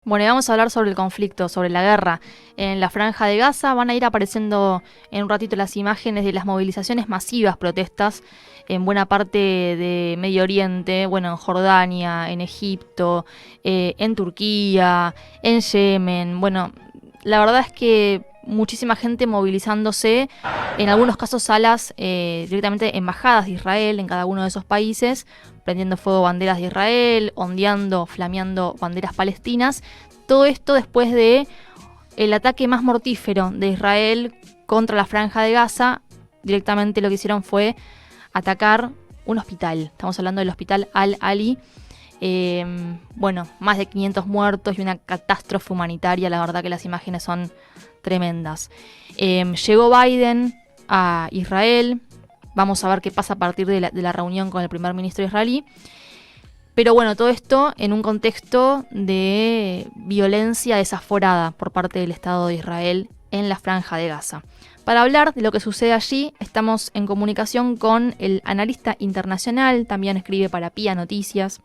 Bueno, y vamos a hablar sobre el conflicto, sobre la guerra en la Franja de Gaza. Van a ir apareciendo en un ratito las imágenes de las movilizaciones masivas, protestas en buena parte de Medio Oriente, bueno, en Jordania, en Egipto, en Turquía, en Yemen. Bueno, la verdad es que muchísima gente movilizándose, en algunos casos a las directamente embajadas de Israel en cada uno de esos países, prendiendo fuego banderas de Israel, ondeando, flameando banderas palestinas. Todo esto después de el ataque más mortífero de Israel contra la Franja de Gaza. Directamente lo que hicieron fue atacar un hospital. Estamos hablando del hospital Al-Ali. Bueno, más de 500 muertos y una catástrofe humanitaria. La verdad que las imágenes son tremendas. Llegó Biden a Israel. Vamos a ver qué pasa a partir de la reunión con el primer ministro israelí. Pero bueno, todo esto en un contexto de violencia desaforada por parte del Estado de Israel en la Franja de Gaza. Para hablar de lo que sucede allí, estamos en comunicación con el analista internacional, también escribe para PIA Noticias,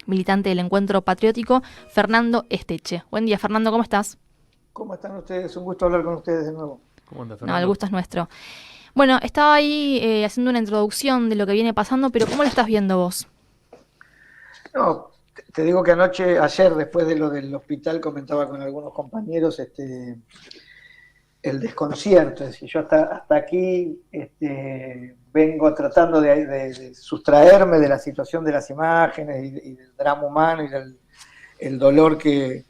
militante del Encuentro Patriótico, Fernando Esteche. Buen día, Fernando, ¿cómo estás? ¿Cómo están ustedes? Un gusto hablar con ustedes de nuevo. ¿Cómo anda, No, el Fernando? gusto es nuestro. Bueno, estaba ahí haciendo una introducción de lo que viene pasando, pero ¿cómo lo estás viendo vos? No, te digo que ayer, después de lo del hospital, comentaba con algunos compañeros el desconcierto. Es decir, yo hasta aquí vengo tratando de sustraerme de la situación de las imágenes y del drama humano y del el dolor que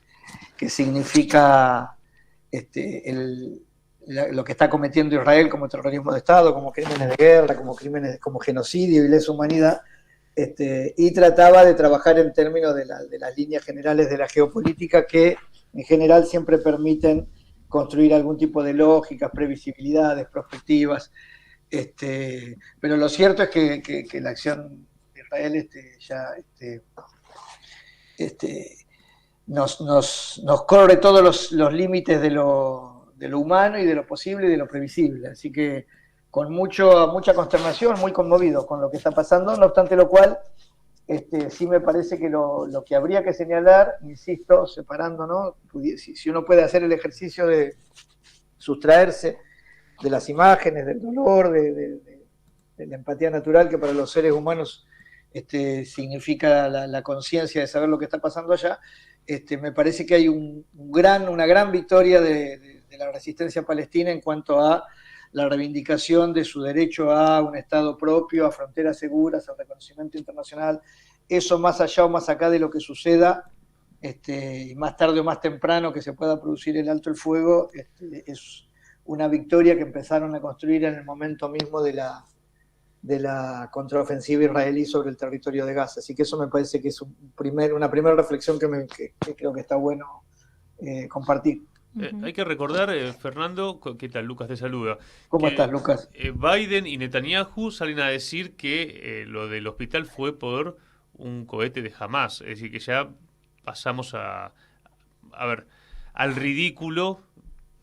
significa lo que está cometiendo Israel como terrorismo de Estado, como crímenes de guerra, como crímenes, como genocidio y lesa humanidad, y trataba de trabajar en términos de las líneas generales de la geopolítica que en general siempre permiten construir algún tipo de lógicas, previsibilidades, perspectivas. Pero lo cierto es que la acción de Israel ya nos corre todos los límites de lo humano y de lo posible y de lo previsible. Así que con mucha consternación, muy conmovido con lo que está pasando, no obstante lo cual, sí me parece que lo que habría que señalar, insisto, separando, ¿no? Si uno puede hacer el ejercicio de sustraerse de las imágenes, del dolor, de la empatía natural que para los seres humanos significa la conciencia de saber lo que está pasando allá, me parece que hay una gran victoria de la resistencia palestina en cuanto a la reivindicación de su derecho a un Estado propio, a fronteras seguras, al reconocimiento internacional. Eso más allá o más acá de lo que suceda, y más tarde o más temprano que se pueda producir el alto el fuego, es una victoria que empezaron a construir en el momento mismo de la contraofensiva israelí sobre el territorio de Gaza. Así que eso me parece que es una primera reflexión que creo que está bueno compartir. Uh-huh. Hay que recordar, Fernando, ¿qué tal? Lucas te saluda, ¿Cómo estás, que Lucas? Biden y Netanyahu salen a decir que lo del hospital fue por un cohete de Hamás, es decir, que ya pasamos a ver, al ridículo,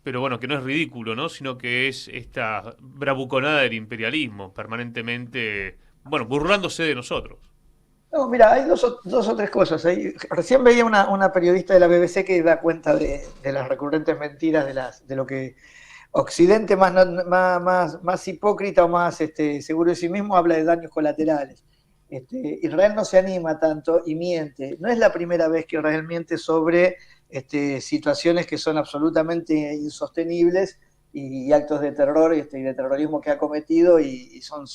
pero bueno, que no es ridículo, ¿no? Sino que es esta bravuconada del imperialismo, permanentemente, bueno, burlándose de nosotros. No, mira, hay dos o tres cosas. Recién veía una periodista de la BBC que da cuenta de las recurrentes mentiras de lo que Occidente más hipócrita o más seguro de sí mismo habla de daños colaterales. Israel no se anima tanto y miente. No es la primera vez que Israel miente sobre situaciones que son absolutamente insostenibles y actos de terror y de terrorismo que ha cometido y son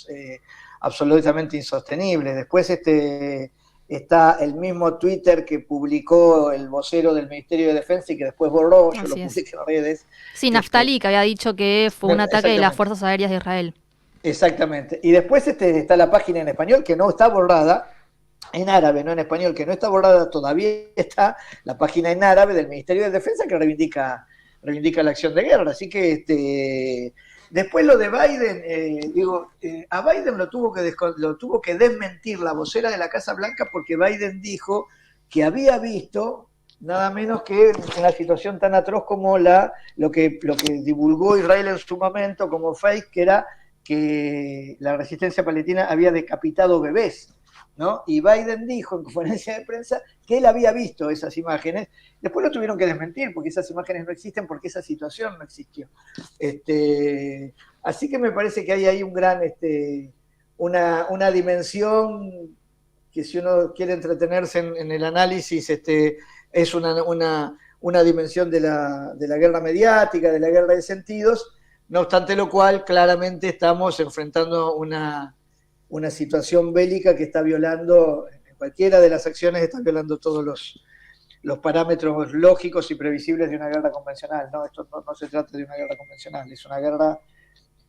absolutamente insostenibles. Después está el mismo Twitter que publicó el vocero del Ministerio de Defensa y que después borró, yo lo Así es. publiqué en redes. Sí, Naftali, que había dicho que fue un ataque de las Exactamente. Fuerzas Aéreas de Israel. Exactamente. Y después está la página en español que no está borrada, en árabe, no en español, que no está borrada todavía, está la página en árabe del Ministerio de Defensa que reivindica la acción de guerra. Así que después lo de Biden, a Biden lo tuvo que desmentir la vocera de la Casa Blanca porque Biden dijo que había visto nada menos que una situación tan atroz como lo que divulgó Israel en su momento como fake, que era que la resistencia palestina había decapitado bebés. ¿no? Y Biden dijo en conferencia de prensa que él había visto esas imágenes. Después lo tuvieron que desmentir porque esas imágenes no existen, porque esa situación no existió. Así que me parece que hay ahí un gran, una dimensión que, si uno quiere entretenerse en el análisis, es una dimensión de la guerra mediática, de la guerra de sentidos. No obstante lo cual, claramente estamos enfrentando una situación bélica que está violando, en cualquiera de las acciones está violando todos los parámetros lógicos y previsibles de una guerra convencional. No, esto no se trata de una guerra convencional, es una guerra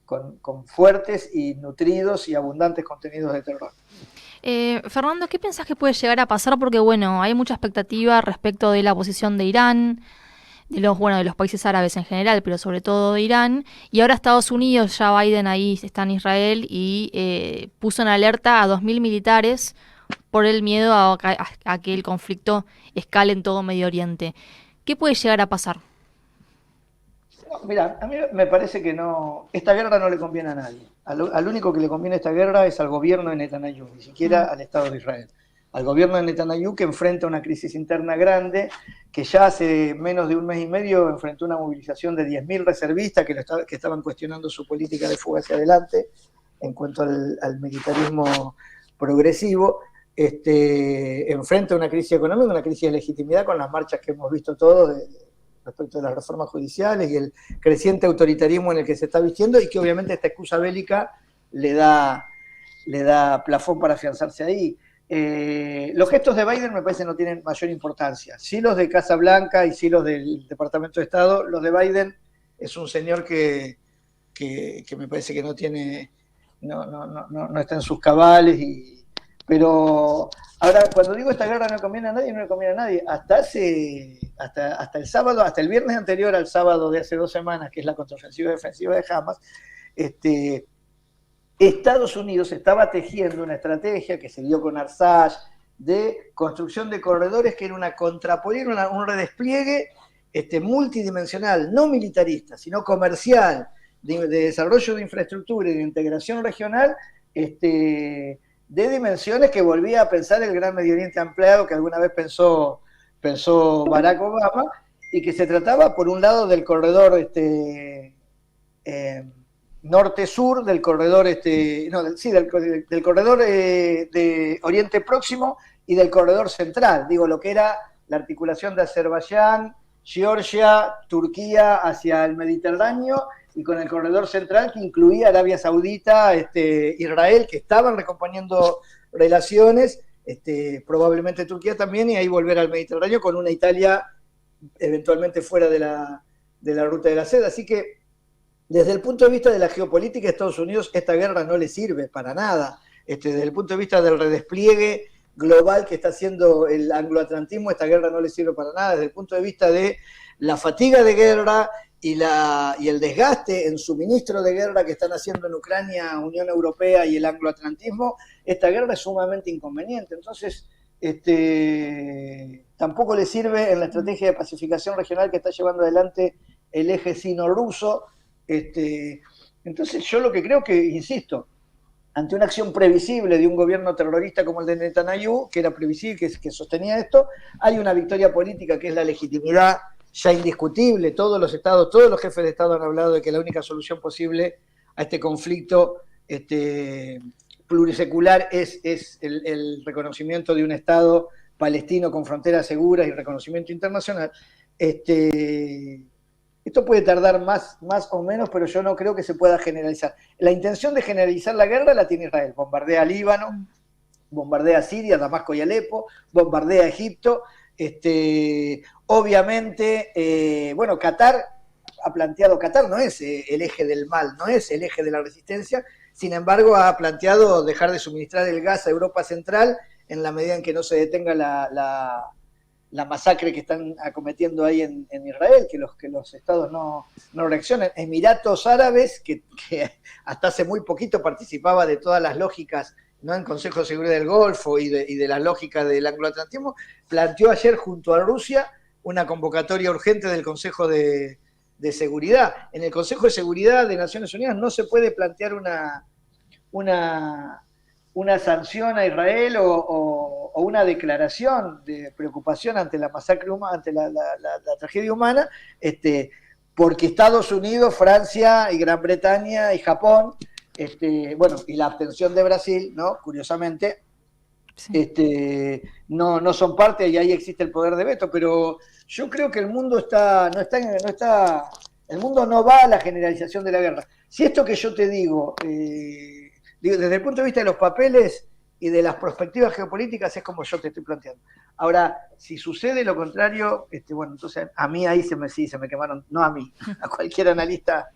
con fuertes y nutridos y abundantes contenidos de terror. Fernando, ¿qué pensás que puede llegar a pasar? Porque, bueno, hay mucha expectativa respecto de la posición de Irán, de los países árabes en general, pero sobre todo de Irán, y ahora Estados Unidos, ya Biden ahí está en Israel y puso en alerta a 2.000 militares por el miedo a que el conflicto escale en todo Medio Oriente. ¿Qué puede llegar a pasar? No, mira, a mí me parece que no, esta guerra no le conviene a nadie. Al único que le conviene esta guerra es al gobierno de Netanyahu, ni siquiera al Estado de Israel. Al gobierno de Netanyahu, que enfrenta una crisis interna grande, que ya hace menos de un mes y medio enfrentó una movilización de 10.000 reservistas que estaban cuestionando su política de fuga hacia adelante en cuanto al militarismo progresivo. Enfrenta una crisis económica, una crisis de legitimidad con las marchas que hemos visto todos respecto de las reformas judiciales y el creciente autoritarismo en el que se está vistiendo, y que obviamente esta excusa bélica le da plafón para afianzarse ahí. Los gestos de Biden me parece no tienen mayor importancia. Sí los de Casa Blanca y sí los del Departamento de Estado. Los de Biden es un señor que me parece que no está en sus cabales. Pero ahora, cuando digo esta guerra no le conviene a nadie, no le conviene a nadie. Hasta el sábado, hasta el viernes anterior al sábado de hace 2 semanas, que es la contraofensiva defensiva de Hamas, Estados Unidos estaba tejiendo una estrategia que se dio con Arsaj de construcción de corredores que era una contrapolítica, un redespliegue multidimensional, no militarista, sino comercial, de desarrollo de infraestructura y de integración regional, de dimensiones que volvía a pensar el Gran Medio Oriente ampliado que alguna vez pensó Barack Obama, y que se trataba, por un lado, del corredor norte-sur, del corredor del corredor de Oriente Próximo y del corredor central, digo, lo que era la articulación de Azerbaiyán, Georgia, Turquía hacia el Mediterráneo, y con el corredor central que incluía Arabia Saudita, Israel, que estaban recomponiendo relaciones, probablemente Turquía también, y ahí volver al Mediterráneo con una Italia eventualmente fuera de la ruta de la seda. Así que desde el punto de vista de la geopolítica de Estados Unidos, esta guerra no le sirve para nada. Desde el punto de vista del redespliegue global que está haciendo el angloatlantismo, esta guerra no le sirve para nada. Desde el punto de vista de la fatiga de guerra y el desgaste en suministro de guerra que están haciendo en Ucrania, Unión Europea y el angloatlantismo, esta guerra es sumamente inconveniente. Entonces, tampoco le sirve en la estrategia de pacificación regional que está llevando adelante el eje sino-ruso. Entonces yo lo que creo que, insisto, ante una acción previsible de un gobierno terrorista como el de Netanyahu, que era previsible, que sostenía esto, hay una victoria política que es la legitimidad ya indiscutible. Todos los estados, todos los jefes de estado han hablado de que la única solución posible a este conflicto plurisecular es el reconocimiento de un estado palestino con fronteras seguras y reconocimiento internacional. Esto puede tardar más o menos, pero yo no creo que se pueda generalizar. La intención de generalizar la guerra la tiene Israel. Bombardea Líbano, bombardea Siria, Damasco y Alepo, bombardea Egipto. Obviamente, Qatar ha planteado, Qatar no es el eje del mal, no es el eje de la resistencia, sin embargo ha planteado dejar de suministrar el gas a Europa Central en la medida en que no se detenga la masacre que están acometiendo ahí en Israel, que los estados no reaccionan. Emiratos Árabes, que hasta hace muy poquito participaba de todas las lógicas, ¿no?, en Consejo de Seguridad del Golfo y de las lógicas del angloatlantismo, planteó ayer junto a Rusia una convocatoria urgente del Consejo de Seguridad. En el Consejo de Seguridad de Naciones Unidas no se puede plantear una una sanción a Israel o una declaración de preocupación ante la masacre humana, ante la tragedia humana, porque Estados Unidos, Francia y Gran Bretaña y Japón, bueno, y la abstención de Brasil, ¿no? Curiosamente, sí. No son parte y ahí existe el poder de veto, pero yo creo que el mundo el mundo no va a la generalización de la guerra. Si esto que yo te digo, desde el punto de vista de los papeles y de las perspectivas geopolíticas es como yo te estoy planteando. Ahora, si sucede lo contrario, bueno, entonces a mí ahí se me quemaron, no a mí, a cualquier analista,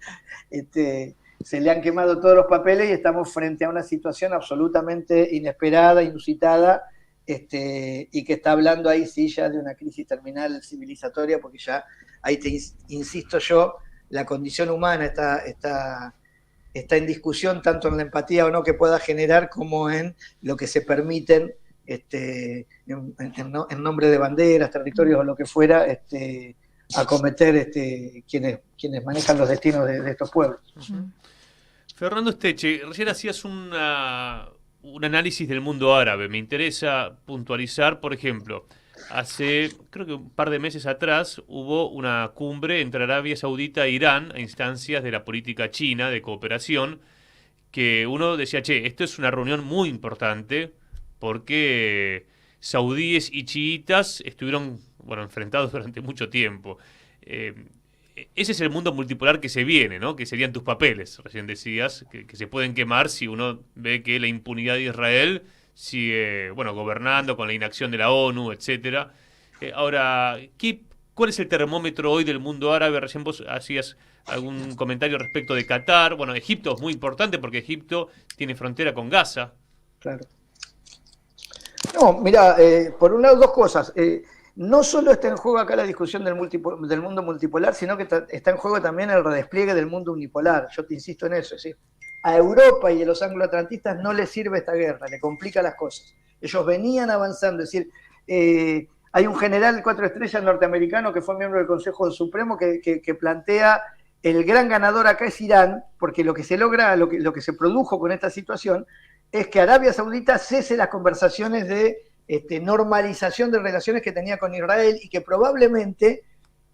se le han quemado todos los papeles y estamos frente a una situación absolutamente inesperada, inusitada, y que está hablando ahí sí ya de una crisis terminal civilizatoria, porque ya, ahí te insisto yo, la condición humana está en discusión tanto en la empatía o no que pueda generar como en lo que se permiten en nombre de banderas, territorios o lo que fuera, acometer quienes manejan los destinos de estos pueblos. Uh-huh. Fernando Esteche, recién hacías un análisis del mundo árabe. Me interesa puntualizar, por ejemplo, hace creo que un par de meses atrás hubo una cumbre entre Arabia Saudita e Irán a instancias de la política china de cooperación, que uno decía, esto es una reunión muy importante porque saudíes y chiitas estuvieron enfrentados durante mucho tiempo. Ese es el mundo multipolar que se viene, ¿no? Que serían tus papeles, recién decías, que se pueden quemar si uno ve que la impunidad de Israel sigue, gobernando con la inacción de la ONU, etcétera. Ahora, ¿cuál es el termómetro hoy del mundo árabe? Recién vos hacías algún comentario respecto de Qatar. Bueno, Egipto es muy importante porque Egipto tiene frontera con Gaza. Claro. No, mira, por un lado dos cosas. No solo está en juego acá la discusión del mundo multipolar, sino que está en juego también el redespliegue del mundo unipolar. Yo te insisto en eso, ¿sí? A Europa y a los angloatlantistas no les sirve esta guerra, le complica las cosas. Ellos venían avanzando, es decir, hay un general 4 estrellas norteamericano que fue miembro del Consejo Supremo que plantea el gran ganador acá es Irán, porque lo que se logra, lo que se produjo con esta situación es que Arabia Saudita cese las conversaciones de normalización de relaciones que tenía con Israel y que probablemente,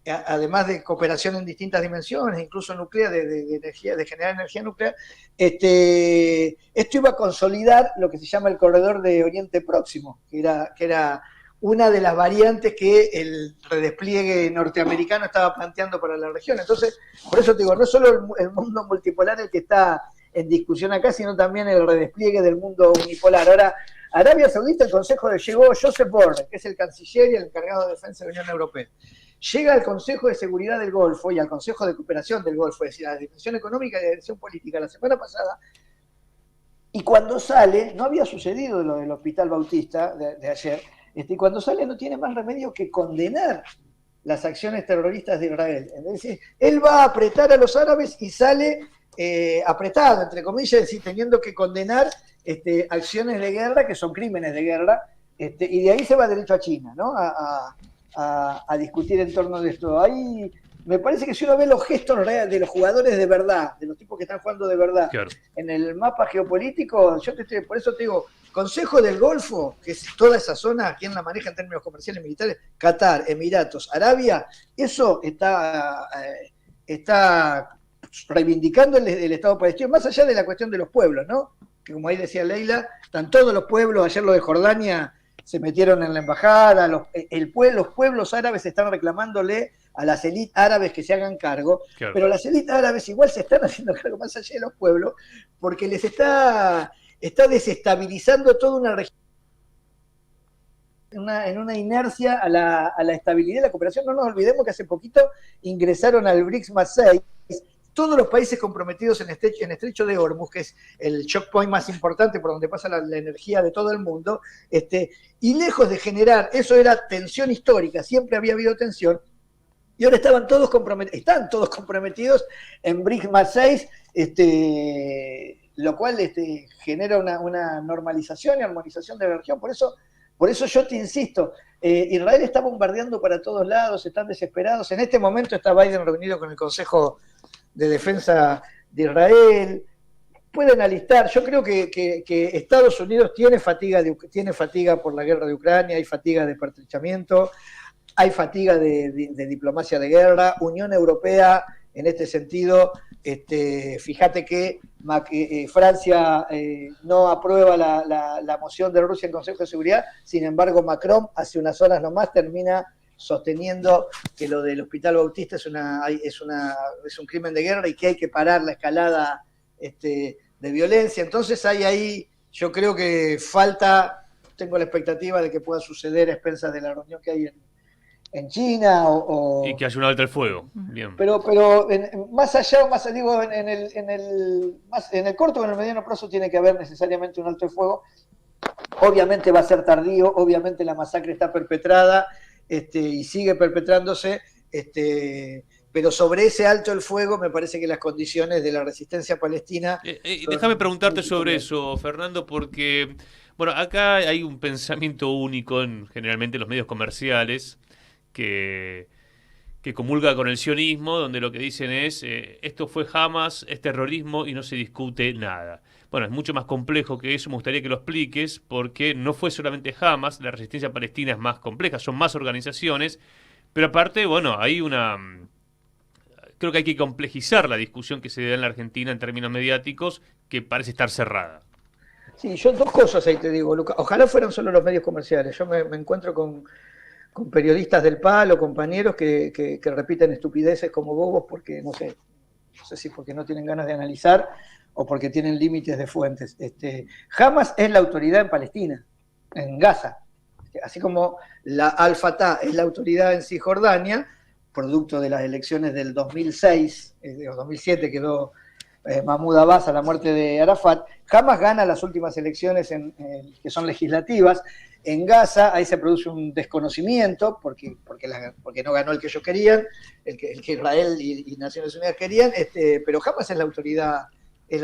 además de cooperación en distintas dimensiones, incluso nuclear, de energía, de generar energía nuclear, esto iba a consolidar lo que se llama el corredor de Oriente Próximo, que era una de las variantes que el redespliegue norteamericano estaba planteando para la región. Entonces, por eso te digo, no es solo el mundo multipolar el que está en discusión acá, sino también el redespliegue del mundo unipolar. Ahora, Arabia Saudita, el Consejo llegó Joseph Borrell, que es el canciller y el encargado de defensa de la Unión Europea. Llega al Consejo de Seguridad del Golfo y al Consejo de Cooperación del Golfo, es decir, a la Dimensión Económica y la Dirección Política, la semana pasada, y cuando sale, no había sucedido lo del Hospital Bautista de ayer, y cuando sale no tiene más remedio que condenar las acciones terroristas de Israel. Es decir, él va a apretar a los árabes y sale apretado, entre comillas, es decir, teniendo que condenar acciones de guerra que son crímenes de guerra, y de ahí se va derecho a China, ¿no? A discutir en torno de esto. Ahí me parece que si uno ve los gestos reales de los jugadores de verdad, de los tipos que están jugando de verdad, claro, en el mapa geopolítico, por eso te digo, Consejo del Golfo, que es toda esa zona, ¿quién la maneja en términos comerciales y militares? Qatar, Emiratos, Arabia, eso está reivindicando el Estado palestino, más allá de la cuestión de los pueblos, ¿no? Que como ahí decía Leila, están todos los pueblos, ayer lo de Jordania se metieron en la embajada, los pueblos árabes están reclamándole a las élites árabes que se hagan cargo, claro, pero las élites árabes igual se están haciendo cargo más allá de los pueblos, porque les está desestabilizando toda una región en una inercia a la estabilidad y la cooperación. No nos olvidemos que hace poquito ingresaron al BRICS más 6 todos los países comprometidos en Estrecho de Hormuz, que es el choke point más importante por donde pasa la energía de todo el mundo, y lejos de generar, eso era tensión histórica, siempre había habido tensión, y ahora están todos comprometidos en BRICS más 6, lo cual genera una normalización y armonización de la región. Por eso yo te insisto, Israel está bombardeando para todos lados, están desesperados. En este momento está Biden reunido con el Consejo de Defensa de Israel. pueden alistar. Yo creo que Estados Unidos tiene fatiga por la guerra de Ucrania, hay fatiga de pertrechamiento, hay fatiga de diplomacia de guerra. Unión Europea, en este sentido, fíjate que Francia no aprueba la moción de Rusia en Consejo de Seguridad, sin embargo Macron hace unas horas nomás termina sosteniendo que lo del Hospital Bautista es un crimen de guerra y que hay que parar la escalada de violencia. Entonces hay ahí, yo creo que tengo la expectativa de que pueda suceder a expensas de la reunión que hay en China y que haya un alto el fuego. Bien. Pero más allá, digo, en el corto o en el mediano plazo tiene que haber necesariamente un alto el fuego. Obviamente va a ser tardío, obviamente la masacre está perpetrada y sigue perpetrándose, pero sobre ese alto el fuego me parece que las condiciones de la resistencia palestina... Déjame preguntarte sobre eso, Fernando, porque bueno, acá hay un pensamiento único generalmente en los medios comerciales que comulga con el sionismo, donde lo que dicen es esto fue Hamas, es terrorismo y no se discute nada. Bueno, es mucho más complejo que eso, me gustaría que lo expliques, porque no fue solamente Hamas, la resistencia palestina es más compleja, son más organizaciones, pero aparte, bueno, creo que hay que complejizar la discusión que se da en la Argentina en términos mediáticos, que parece estar cerrada. Sí, yo dos cosas ahí te digo, Luca. Ojalá fueran solo los medios comerciales. Yo me encuentro con periodistas del palo, compañeros que repiten estupideces como bobos porque, no sé si porque no tienen ganas de analizar o porque tienen límites de fuentes. Hamas es la autoridad en Palestina, en Gaza. Así como la Al-Fatah es la autoridad en Cisjordania, producto de las elecciones del 2006, o 2007 quedó Mahmoud Abbas a la muerte de Arafat. Hamas gana las últimas elecciones que son legislativas. En Gaza ahí se produce un desconocimiento porque no ganó el que ellos querían, el que Israel y Naciones Unidas querían, pero Hamas es la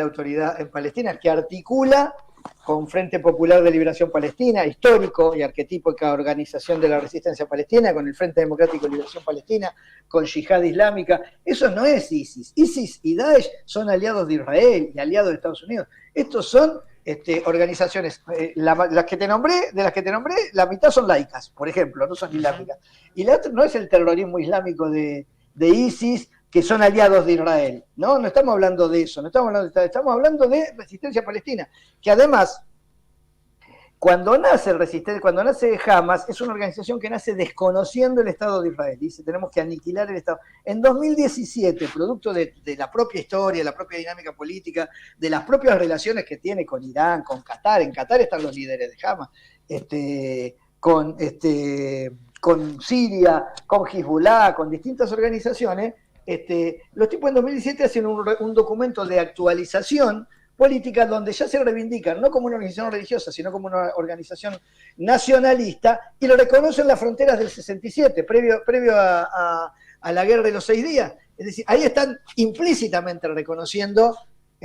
autoridad en Palestina que articula con Frente Popular de Liberación Palestina, histórico y arquetípica organización de la resistencia palestina, con el Frente Democrático de Liberación Palestina, con Yihad Islámica. Eso no es ISIS. ISIS y Daesh son aliados de Israel y aliados de Estados Unidos. Estos son organizaciones, de las que te nombré, la mitad son laicas, por ejemplo, no son islámicas. Y la otra no es el terrorismo islámico de ISIS, que son aliados de Israel. No estamos hablando de eso, estamos hablando de resistencia palestina, que además, cuando nace Hamas, es una organización que nace desconociendo el Estado de Israel. Dice, tenemos que aniquilar el Estado. En 2017, producto de la propia historia, la propia dinámica política, de las propias relaciones que tiene con Irán, con Qatar, en Qatar están los líderes de Hamas, con Siria, con Hezbollah, con distintas organizaciones. Los tipos en 2017 hacen un documento de actualización política donde ya se reivindican, no como una organización religiosa, sino como una organización nacionalista, y lo reconocen las fronteras del 67, previo a la guerra de los 6 días. Es decir, ahí están implícitamente reconociendo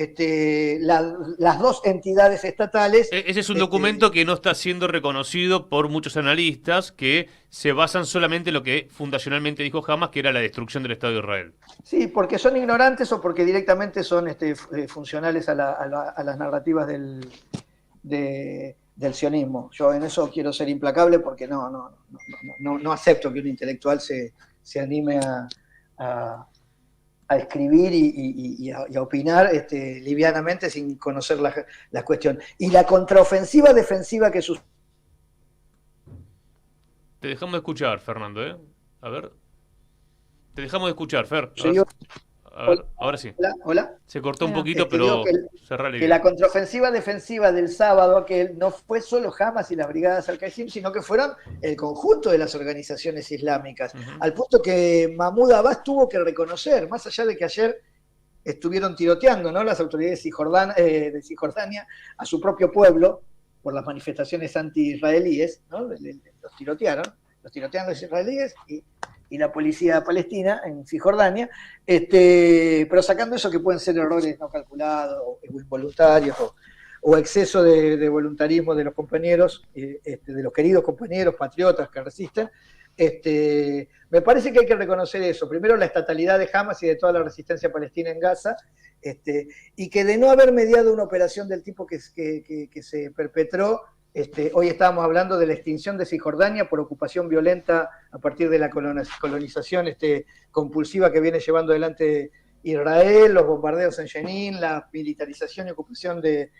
las dos entidades estatales. Ese es un documento que no está siendo reconocido por muchos analistas que se basan solamente en lo que fundacionalmente dijo Hamas, que era la destrucción del Estado de Israel. Sí, porque son ignorantes o porque directamente son funcionales a las narrativas del sionismo. Yo en eso quiero ser implacable porque no acepto que un intelectual se anime a escribir y a opinar livianamente sin conocer la cuestión. Y la contraofensiva defensiva que sucede. Te dejamos de escuchar, Fernando, ¿eh? A ver. Te dejamos de escuchar, Fer. A ver, ahora sí. Hola. Se cortó un poquito, pero que la contraofensiva defensiva del sábado, que no fue solo Hamas y las brigadas Al-Qasim, sino que fueron el conjunto de las organizaciones islámicas, al punto que Mahmoud Abbas tuvo que reconocer, más allá de que ayer estuvieron tiroteando, ¿no?, las autoridades de Cisjordania a su propio pueblo por las manifestaciones anti-israelíes, ¿no? Los tirotearon los israelíes y la policía palestina en Cisjordania, pero sacando eso que pueden ser errores no calculados o involuntarios o exceso de voluntarismo de los compañeros, de los queridos compañeros patriotas que resisten, Me parece que hay que reconocer eso. Primero, la estatalidad de Hamas y de toda la resistencia palestina en Gaza, y que de no haber mediado una operación del tipo que se perpetró, hoy estábamos hablando de la extinción de Cisjordania por ocupación violenta a partir de la colonización compulsiva que viene llevando adelante Israel, los bombardeos en Jenin, la militarización y ocupación de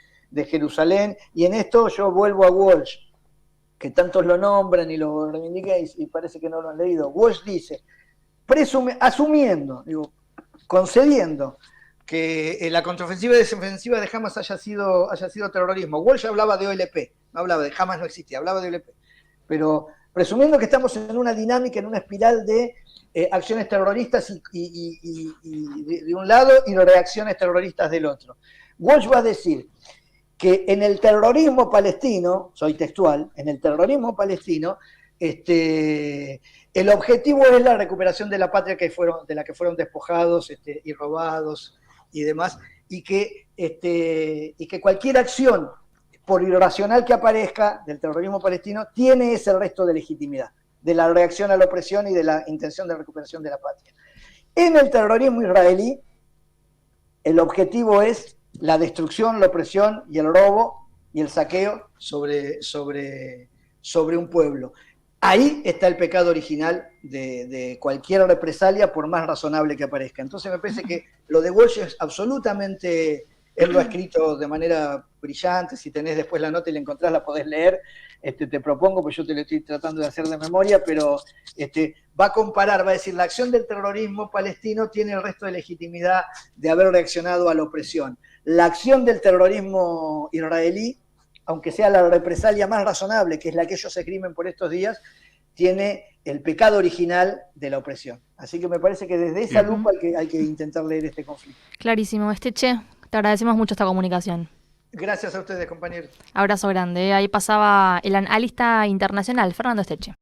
Jerusalén. Y en esto yo vuelvo a Walsh, que tantos lo nombran y lo reivindican y parece que no lo han leído. Walsh dice, concediendo que la contraofensiva y desenofensiva de Hamas haya sido terrorismo. Walsh hablaba de OLP, no hablaba de Hamas, no existía, hablaba de OLP. Pero presumiendo que estamos en una dinámica, en una espiral de acciones terroristas y de un lado y reacciones terroristas del otro. Walsh va a decir que en el terrorismo palestino, soy textual, en el terrorismo palestino, el objetivo es la recuperación de la patria de la que fueron despojados y robados y demás, y que cualquier acción, por irracional que aparezca, del terrorismo palestino, tiene ese resto de legitimidad, de la reacción a la opresión y de la intención de recuperación de la patria. En el terrorismo israelí, el objetivo es la destrucción, la opresión y el robo y el saqueo sobre un pueblo. Ahí está el pecado original de cualquier represalia, por más razonable que aparezca. Entonces me parece que lo de Walsh es absolutamente... Él lo ha escrito de manera brillante, si tenés después la nota y la encontrás, la podés leer. Te propongo, pues yo te lo estoy tratando de hacer de memoria, pero va a comparar, va a decir, la acción del terrorismo palestino tiene el resto de legitimidad de haber reaccionado a la opresión. La acción del terrorismo israelí, aunque sea la represalia más razonable, que es la que ellos esgrimen por estos días, tiene el pecado original de la opresión. Así que me parece que desde esa lupa hay que intentar leer este conflicto. Clarísimo. Che, te agradecemos mucho esta comunicación. Gracias a ustedes, compañeros. Abrazo grande. Ahí pasaba el analista internacional, Fernando Esteche.